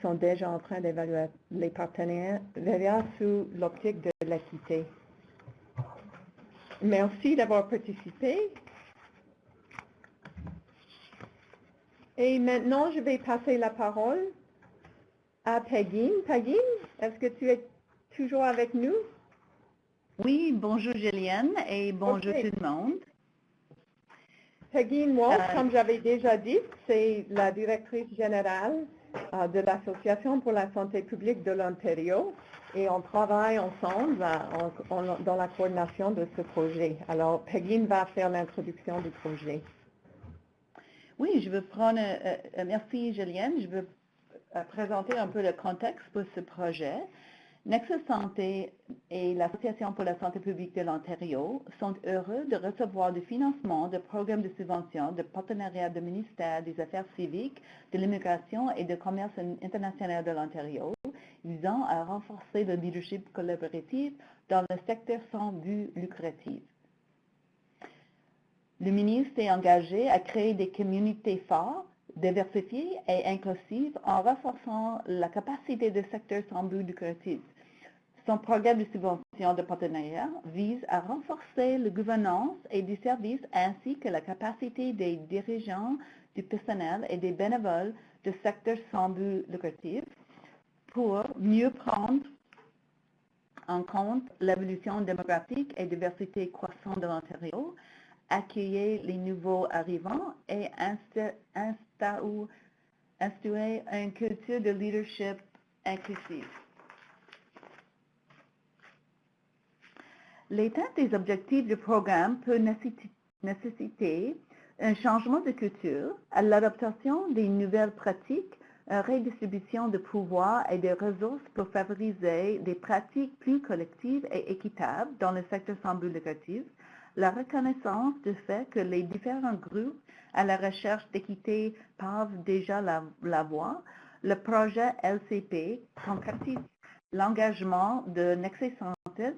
sont déjà en train d'évaluer les partenariats sous l'optique de l'équité. Merci d'avoir participé. Et maintenant, je vais passer la parole à Peggy. Peggy, est-ce que tu es toujours avec nous? Oui, bonjour Julienne et bonjour Ok. tout le monde. Peggy Walsh, comme j'avais déjà dit, c'est la directrice générale de l'Association pour la santé publique de l'Ontario et on travaille ensemble dans la coordination de ce projet. Alors, Peggy va faire l'introduction du projet. Oui, je veux prendre, merci Julienne, je veux présenter un peu le contexte pour ce projet. Nexus Santé et l'Association pour la santé publique de l'Ontario sont heureux de recevoir du financement de programmes de subvention de partenariat du ministère des Affaires civiques, de l'immigration et du commerce international de l'Ontario, visant à renforcer le leadership collaboratif dans le secteur sans but lucratif. Le ministre est engagé à créer des communautés fortes, diversifiées et inclusives en renforçant la capacité des secteurs sans but lucratif. Son programme de subvention de partenariat vise à renforcer la gouvernance et du service ainsi que la capacité des dirigeants, du personnel et des bénévoles du secteur sans but lucratif pour mieux prendre en compte l'évolution démographique et diversité croissante de l'Ontario, accueillir les nouveaux arrivants et instaurer une culture de leadership inclusive. L'atteinte des objectifs du programme peut nécessiter un changement de culture, l'adaptation des nouvelles pratiques, une redistribution de pouvoir et de ressources pour favoriser des pratiques plus collectives et équitables dans le secteur sans but lucratif, la reconnaissance du fait que les différents groupes à la recherche d'équité pavent déjà la voie, le projet LCP concrétise l'engagement de Nexus Santé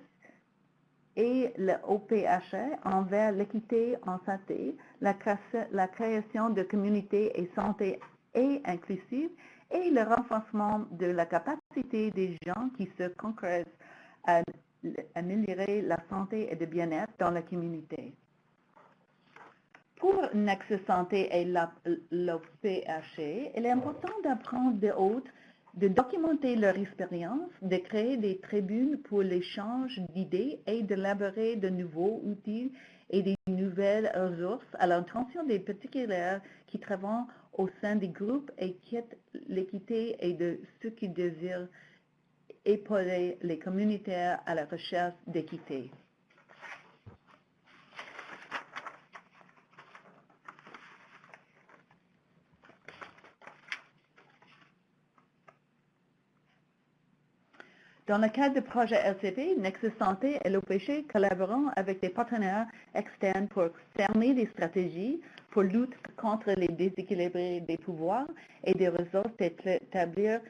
et le OPHA envers l'équité en santé, la création de communautés et santé et inclusive et le renforcement de la capacité des gens qui se concrétisent à améliorer la santé et le bien-être dans la communauté. Pour Nexus Santé et l'OPHA, il est important d'apprendre des autres, de documenter leur expérience, de créer des tribunes pour l'échange d'idées et d'élaborer de nouveaux outils et des nouvelles ressources à l'intention des particuliers qui travaillent au sein des groupes et quittent l'équité et de ceux qui désirent épauler les communautés à la recherche d'équité. Dans le cadre du projet LCP, Nexus Santé et l'OPHA collaborent avec des partenaires externes pour cerner des stratégies pour lutter contre les déséquilibres des pouvoirs et des ressources d'établir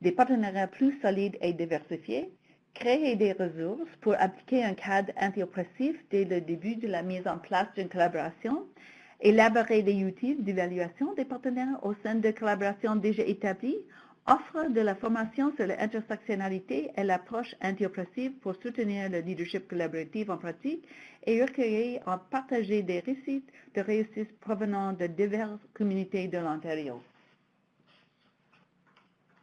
des partenariats plus solides et diversifiés, créer des ressources pour appliquer un cadre anti-oppressif dès le début de la mise en place d'une collaboration, élaborer des outils d'évaluation des partenaires au sein de collaborations déjà établies, offre de la formation sur l'intersectionnalité et l'approche anti-oppressive pour soutenir le leadership collaboratif en pratique et recueillir et partager des récits de réussite provenant de diverses communautés de l'Ontario.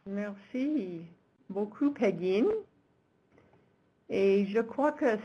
Merci beaucoup, Peggy. Et je crois que